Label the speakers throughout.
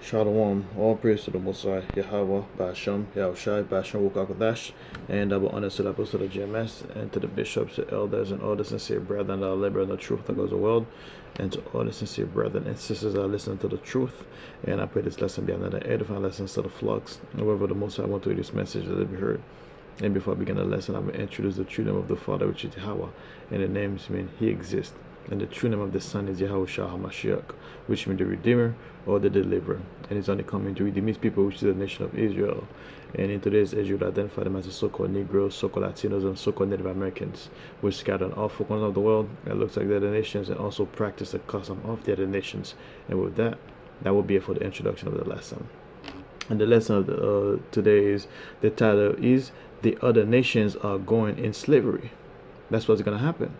Speaker 1: Shalom, all praise to the Most High, Yahweh, Basham, Yahushai, Basham, Wukakadash, and double honor to the Apostle of GMS, and to the bishops, the elders, and all the sincere brethren that are laboring the truth that goes the world, and to all the sincere brethren and sisters that are listening to the truth. And I pray this lesson be another edifying lesson to the flocks. However, the Most High want to read this message that it be heard. And before I begin the lesson, I will introduce the true name of the Father, which is Yahweh, and the names mean He exists. And the true name of the Son is Yahushua HaMashiach, which means the Redeemer or the Deliverer. And He's only coming to redeem His people, which is the nation of Israel. And in today's Israel, identify them as the so-called Negroes, so-called Latinos, and so-called Native Americans, which scattered in all four corners of the world. It looks like they're the nations, and also practice the custom of the other nations. And with that, that will be it for the introduction of the lesson. And the lesson of today is, the title is, the other nations are going in slavery. That's what's going to happen.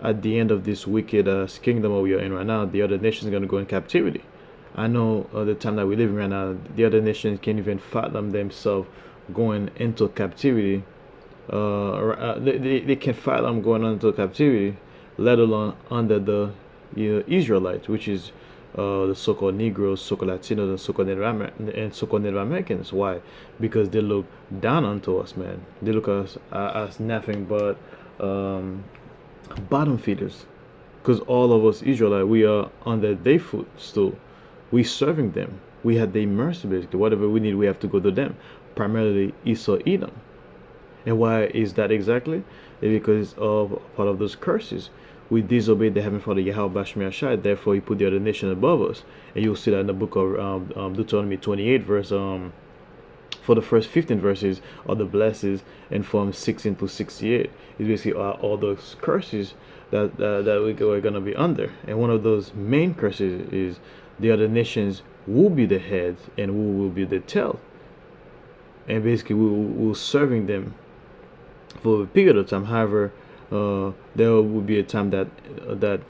Speaker 1: At the end of this wicked kingdom we are in right now, the other nations are going to go in captivity. I know the time that we live in right now, the other nations can't even fathom themselves going into captivity. They can't fathom going into captivity, let alone under the Israelites, which is the so-called Negroes, so-called Latinos, and so-called Native Americans. Why? Because they look down onto us, man. They look at us as nothing but bottom feeders, because all of us Israelite, we are under their footstool. We serving them. We had their mercy, basically. Whatever we need, we have to go to them. Primarily Esau, Edom. And why is that exactly? It's because of part of those curses. We disobeyed the heaven Father Yahweh Bashmi Ashai, therefore He put the other nation above us. And you'll see that in the book of Deuteronomy 28, verse for the first 15 verses are the blessings, and from 16 to 68 is basically all those curses that we're going to be under. And one of those main curses is the other nations will be the heads and we will be the tail. And basically we will serving them for a period of time. However, there will be a time that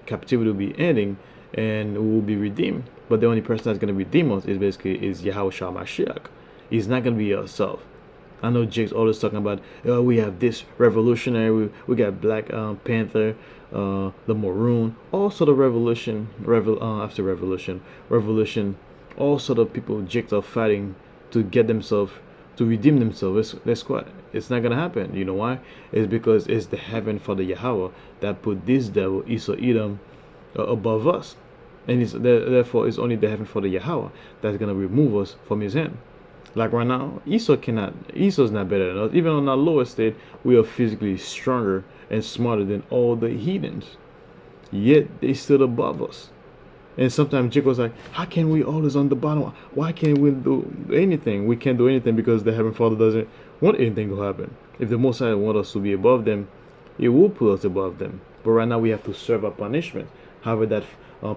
Speaker 1: captivity will be ending and we will be redeemed. But the only person that's going to redeem us is Yahushua Mashiach. It's not going to be yourself. I know Jake's always talking about, we have this revolutionary, we got Black Panther, the Maroon, all sort of revolution, all sort of people Jake are fighting to get themselves, to redeem themselves. That's what, it's not going to happen. You know why? It's because it's the heaven for the Yahweh that put this devil, Esau, Edom, above us. And therefore, it's only the heaven for the Yahweh that's going to remove us from His hand. Like right now, Esau's not better than us. Even on our lower state, we are physically stronger and smarter than all the heathens. Yet they stood above us. And sometimes Jacob was like, how can we always on the bottom? Why can't we do anything? We can't do anything because the Heavenly Father doesn't want anything to happen. If the Most High wants us to be above them, He will put us above them. But right now we have to serve our punishment. However, that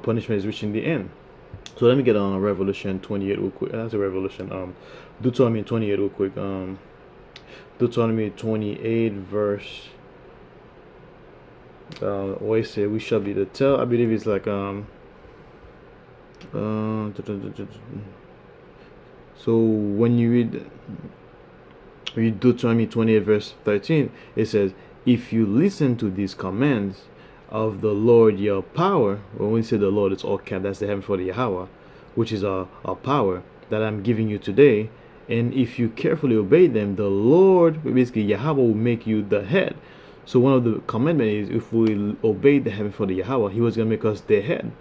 Speaker 1: punishment is reaching the end. So let me get on Revelation 28 real quick. That's a Revelation. Deuteronomy 28 real quick. Deuteronomy 28 verse. What it say? We shall be the tail. I believe it's like So when you read Deuteronomy 28 verse 13, it says, if you listen to these commands of the Lord your power. When we say the Lord, it's all capped. That's the heaven for the Yahweh, which is our power that I'm giving you today. And if you carefully obey them, the Lord, basically Yahweh, will make you the head. So one of the commandments is, if we obey the heaven for the Yahweh, He was going to make us the head.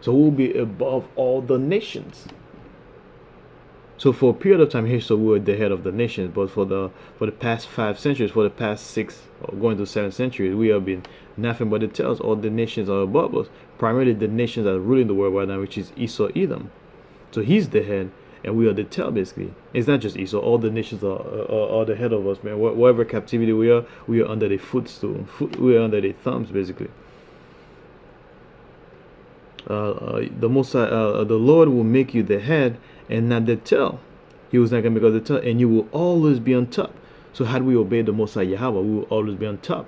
Speaker 1: So we'll be above all the nations. So for a period of time here, so we were the head of the nations. But for the past 5 centuries, for the past 6 or going to 7 centuries, we have been nothing but the tails. All the nations are above us. Primarily the nations that are ruling the world right now, which is Esau, Edom. So he's the head, and we are the tail, basically. It's not just Esau. All the nations are the head of us, man. Whatever captivity we are under their footstool. We are under their thumbs, basically. The Lord will make you the head and not the tail. He was not going to make us the tail, and you will always be on top. So had we obeyed the Most High Yahweh, we will always be on top.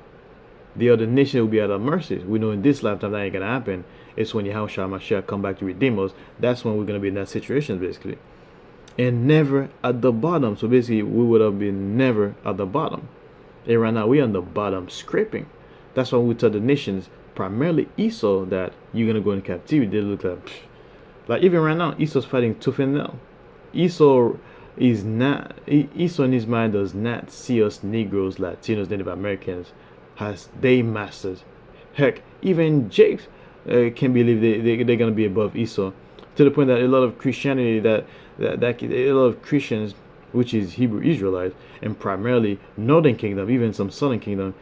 Speaker 1: The other nation will be at our mercy. We know in this lifetime that ain't going to happen. It's when Yahweh Mashiach come back to redeem us. That's when we're going to be in that situation, basically. And never at the bottom. So basically, we would have been never at the bottom. And right now, we're on the bottom scraping. That's why we tell the nations, primarily Esau, that you're going to go in captivity. They look like, Like even right now, Esau's fighting tooth and nail. Esau is not. Esau in his mind does not see us Negroes, Latinos, Native Americans as they masters. Heck, even Jake can believe they're gonna be above Esau, to the point that a lot of Christianity that a lot of Christians, which is Hebrew Israelites and primarily Northern Kingdom, even some Southern Kingdom,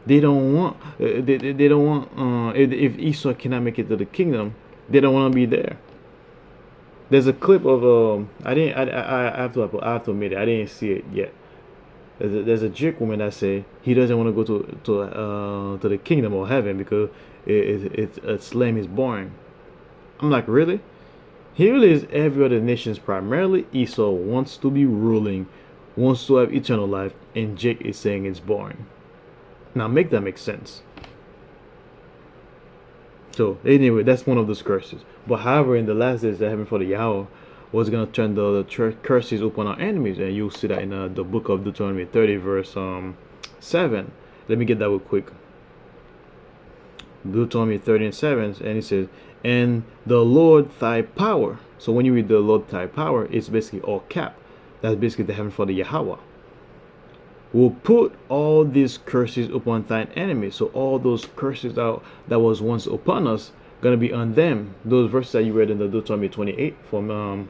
Speaker 1: they don't want they don't want if Esau cannot make it to the kingdom, they don't want to be there. There's a clip of I have to admit it, I didn't see it yet. There's a Jake woman that say he doesn't want to go to the kingdom or heaven because Islam is boring. I'm like, really? He really is every other nation's primarily. Esau wants to be ruling, wants to have eternal life, and Jake is saying it's boring. Now make that make sense. So anyway, that's one of those curses. But however, in the last days, the heaven for the Yahweh was going to turn the curses upon our enemies, and you'll see that in the book of Deuteronomy 30, verse 7. Let me get that real quick. Deuteronomy 30 and 7, and it says, "And the Lord thy power." So when you read the Lord thy power, it's basically all cap. That's basically the heaven for the Yahweh. "Will put all these curses upon thine enemies." So all those curses that was once upon us gonna be on them. Those verses that you read in the Deuteronomy 28 from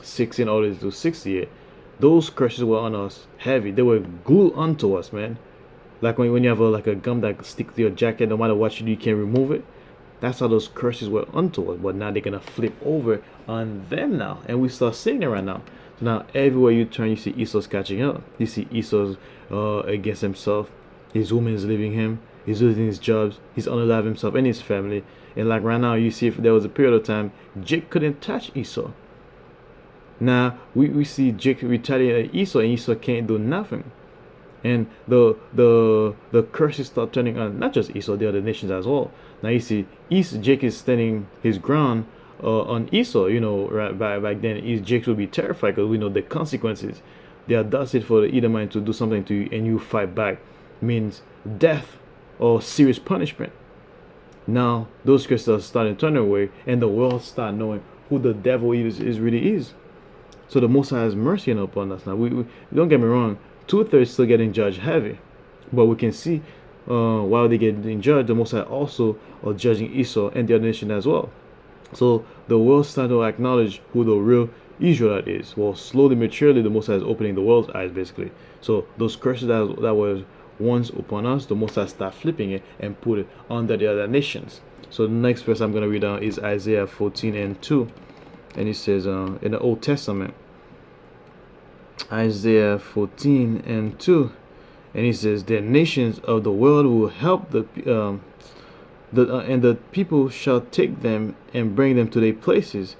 Speaker 1: 16 all the way to 68. Those curses were on us heavy. They were glued onto us, man. Like when you have like a gum that sticks to your jacket, no matter what you do, you can't remove it. That's how those curses were onto us. But now they're gonna flip over on them now, and we start seeing it right now. So now everywhere you turn, you see Esau's catching up. You see Esau's against himself. His woman is leaving him. He's losing his jobs. He's unalive himself and his family. And like right now, you see if there was a period of time Jake couldn't touch Esau. Now we see Jake retaliate at Esau, and Esau can't do nothing. And the curses start turning on not just Esau, the other nations as well. Now you see Jake is standing his ground on Esau. You know, right back then, Jake would be terrified because we know the consequences. The audacity for the Edomite to do something to you and you fight back means death or serious punishment. Now those curses are starting to turn away, and the world start knowing who the devil really is. So the Most High has mercy upon us. Now we don't get me wrong. 2/3 still getting judged heavy, but we can see while they getting judged, the Most High also are judging Esau and the other nation as well. So the world start to acknowledge who the real Israelite is. Well, slowly, maturely, the Most High is opening the world's eyes, basically. So those curses that was once upon us, the Most High start flipping it and put it under the other nations. So the next verse I'm going to read down is Isaiah 14 and 2, and it says in the Old Testament. Isaiah 14 and 2, and he says, "The nations of the world will help and the people shall take them and bring them to their places,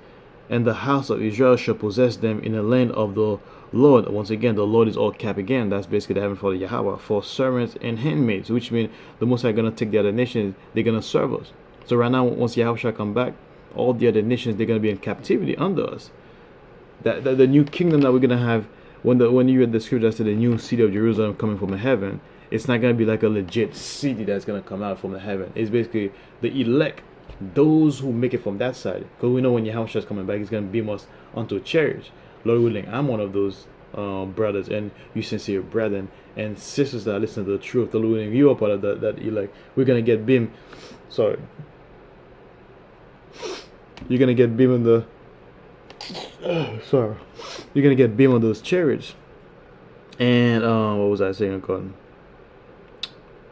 Speaker 1: and the house of Israel shall possess them in the land of the Lord." Once again, the Lord is all cap again. That's basically the heaven for the Yahweh, for servants and handmaids, which means the Most High are gonna take the other nations. They're gonna serve us. So right now, once Yahweh shall come back, all the other nations, they're gonna be in captivity under us. That the new kingdom that we're gonna have. When you read the scripture that said the new city of Jerusalem coming from heaven, it's not going to be like a legit city that's going to come out from the heaven. It's basically the elect, those who make it from that side. Because we know when Yahushua is coming back, he's going to beam us onto chariots. Lord willing, I'm one of those brothers, and you sincere brethren and sisters that listen to the truth. The Lord willing, you are part of that elect. We're going to get beamed. Sorry. You're going to get beamed on the... sorry, you're gonna get beamed on those chariots. And what was I saying, Cotton?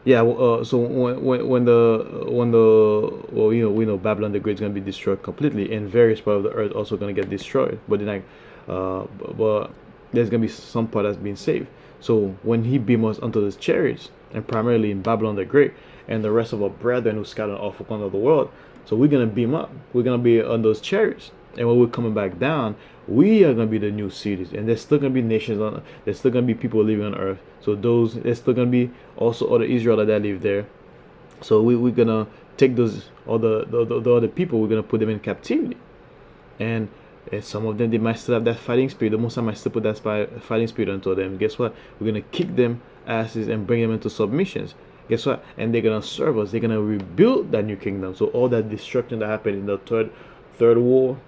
Speaker 1: Yeah, so when the well, you know, we know Babylon the Great is gonna be destroyed completely, and various parts of the earth also gonna get destroyed. But then but there's gonna be some part that's being saved. So when he beam us onto those chariots, and primarily in Babylon the Great, and the rest of our brethren who scattered off upon the world, so we're gonna beam up. We're gonna be on those chariots. And when we're coming back down, we are going to be the new cities. And there's still going to be nations on. There's still going to be people living on earth. So there's still going to be also other Israelites that live there. So we're going to take those the other people. We're going to put them in captivity. And some of them, they might still have that fighting spirit. The Most High might still put that fighting spirit onto them. Guess what? We're going to kick them asses and bring them into submissions. Guess what? And they're gonna serve us. They're gonna rebuild that new kingdom. So all that destruction that happened in the third war,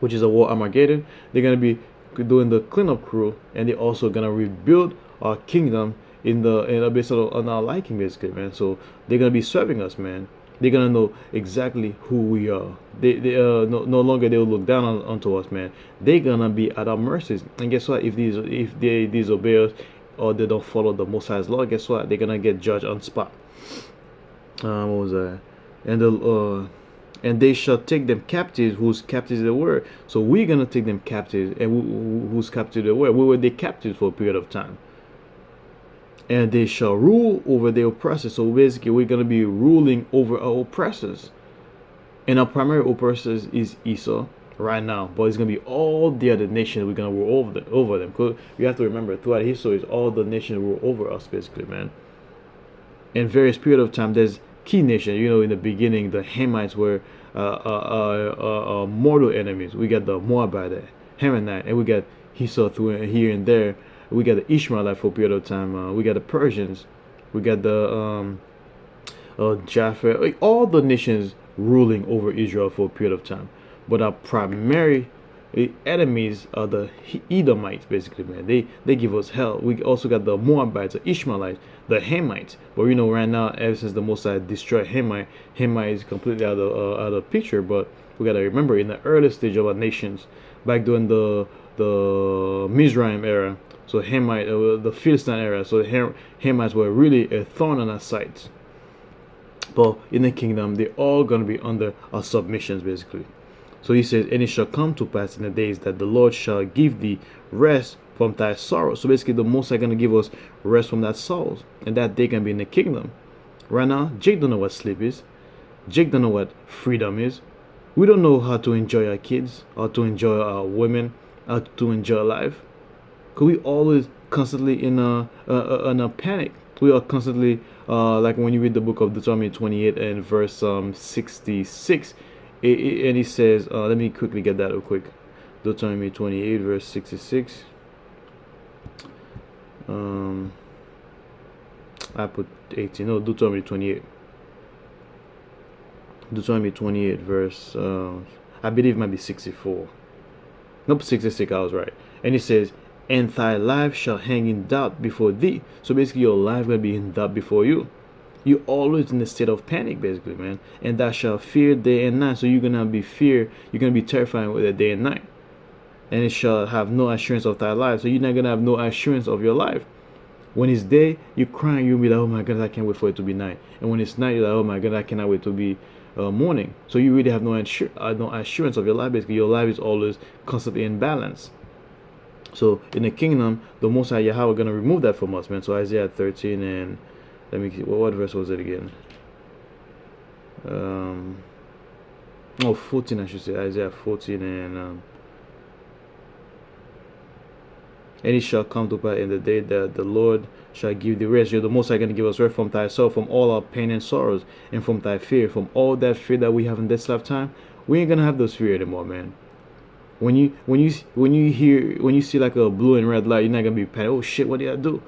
Speaker 1: which is a war Armageddon, they're gonna be doing the cleanup crew, and they're also gonna rebuild our kingdom in a based on our liking, basically, man. So they're gonna be serving us, man. They're gonna know exactly who we are. They no longer they will look down onto us, man. They're gonna be at our mercies. And guess what? If they disobey us or they don't follow the Most High's law, guess what? They're gonna get judged on spot. What was that? And they shall take them captives, whose captives they were. So we're gonna take them captives, and whose captives they were. We were the captives for a period of time. And they shall rule over their oppressors. So basically, we're gonna be ruling over our oppressors. And our primary oppressors is Esau right now, but it's gonna be all the other nations. We're gonna rule over them. Because we have to remember, throughout history, it's all the nations rule over us, basically, man. In various period of time, there's key nations. You know, in the beginning, the Hamites were mortal enemies. We got the Moabite, Hammonite, and we got Esau through here and there. We got the Ishmaelite for a period of time. We got the Persians. We got the Japheth. Like, all the nations ruling over Israel for a period of time. But our primary enemies are the Edomites, basically, man. They give us hell. We also got the Moabites, the Ishmaelites, the Hamites. But you know, right now, ever since the Most High destroyed Hamite is completely out of the picture. But we gotta remember, in the early stage of our nations, back during the Mizraim era, so Hamite, the Philistine era, so the Hamites were really a thorn on our sides. But in the kingdom, they're all gonna be under our submissions, basically. So he says, and it shall come to pass in the days that the Lord shall give thee rest from thy sorrow. So basically, the Most High gonna give us rest from that sorrows, and that they can be in the kingdom. Right now, Jake don't know what sleep is. Jake don't know what freedom is. We don't know how to enjoy our kids, how to enjoy our women, how to enjoy life. Cause we always constantly in a panic. We are constantly like when you read the book of Deuteronomy 28 and verse 66. And he says, let me quickly get that real quick. Deuteronomy 28 verse 66. I put 18. No, Deuteronomy 28. Deuteronomy 28 verse, I believe it might be 64. Nope, 66, I was right. And he says, and thy life shall hang in doubt before thee. So basically, your life will be in doubt before you. You're always in a state of panic, basically, man. And thou shalt fear day and night. So you're gonna be you're gonna be terrified with it day and night. And it shall have no assurance of thy life. So you're not gonna have no assurance of your life. When it's day, you're crying, you'll be like, oh my God, I can't wait for it to be night. And when it's night, you're like, oh my God, I cannot wait to be morning. So you really have no assurance of your life. Basically, your life is always constantly in balance. So in the kingdom, the Most High Yahweh are gonna remove that from us, man. So Isaiah 13 and let me see, what verse was it again? 14, I should say. Isaiah 14 and it shall come to pass in the day that the Lord shall give thee rest. You're the Most High going to give us rest from thyself, from all our pain and sorrows, and from thy fear, from all that fear that we have in this lifetime. We ain't gonna have those fear anymore, man. When you see like a blue and red light, you're not gonna be panicked. Oh shit, what did I do?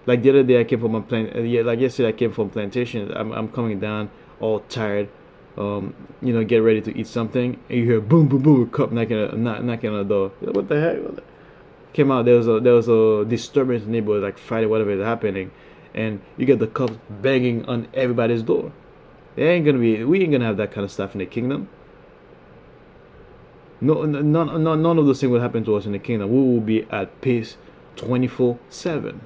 Speaker 1: Like the other day, I came from like yesterday, I came from plantation. I'm coming down all tired. Get ready to eat something, and you hear boom, boom, boom, a cup knocking on the door. What the heck? Came out. There was a disturbance in the neighborhood, like fighting, whatever is happening, and you get the cups banging on everybody's door. We ain't gonna have that kind of stuff in the kingdom. No, none of those things will happen to us in the kingdom. We will be at peace 24/7.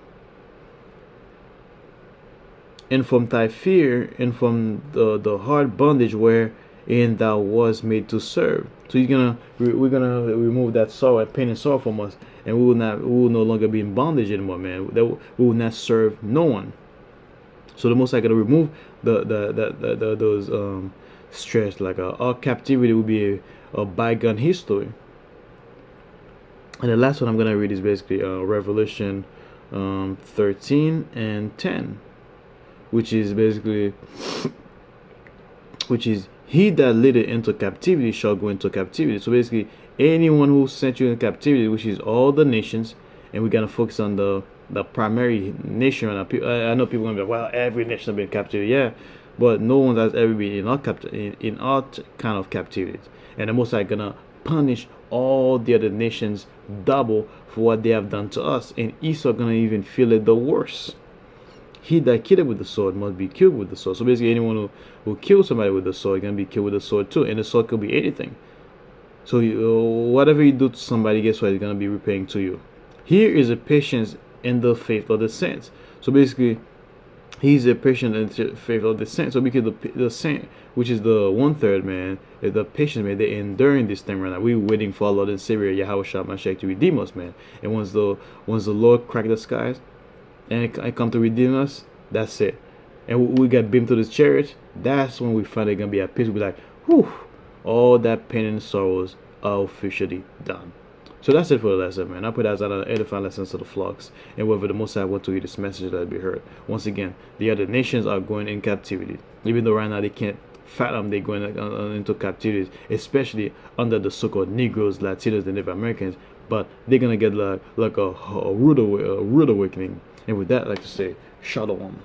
Speaker 1: And from thy fear and from the hard bondage wherein thou was made to serve. So we're gonna remove that sorrow and pain and sorrow from us, and we will no longer be in bondage anymore, man. We will not serve no one. So the Most High gonna remove those stress. Like our captivity will be a bygone history. And the last one I'm gonna read is basically Revelation 13 and 10. Which is he that leadeth into captivity shall go into captivity. So basically, anyone who sent you in captivity, which is all the nations, and we're gonna focus on the the primary nation right now. I know people are gonna be like, well, every nation has been captured, yeah, but no one has ever been in our kind of captivity. And the Most High gonna punish all the other nations double for what they have done to us, and Esau gonna even feel it the worst. He that killed with the sword must be killed with the sword. So basically, anyone who kills somebody with the sword is gonna be killed with the sword too, and the sword could be anything. So whatever you do to somebody, guess what? He's gonna be repaying to you. Here is a patience in the faith of the saints. So basically, he's a patient in the faith of the saints. So because the saint, which is the 1/3 man, is the patient man, they're enduring this thing right now. We're waiting for our Lord and Savior Yahweh Shah Mashiach to redeem us, man. And once the Lord crack the skies and it come to redeem us, that's it. And we get beamed to this chariot. That's when we finally gonna be at peace. We'll be like, whew, all that pain and sorrows are officially done. So that's it for the lesson, man. I put that as an edifying lessons to the flocks, and whether the Most High want to hear this message that be heard. Once again, the other nations are going in captivity, even though right now they can't fathom they're going into captivity, especially under the so-called Negroes, Latinos, and Native Americans. But they're gonna get like a rude awakening. And with that, I'd like to say, Shalom.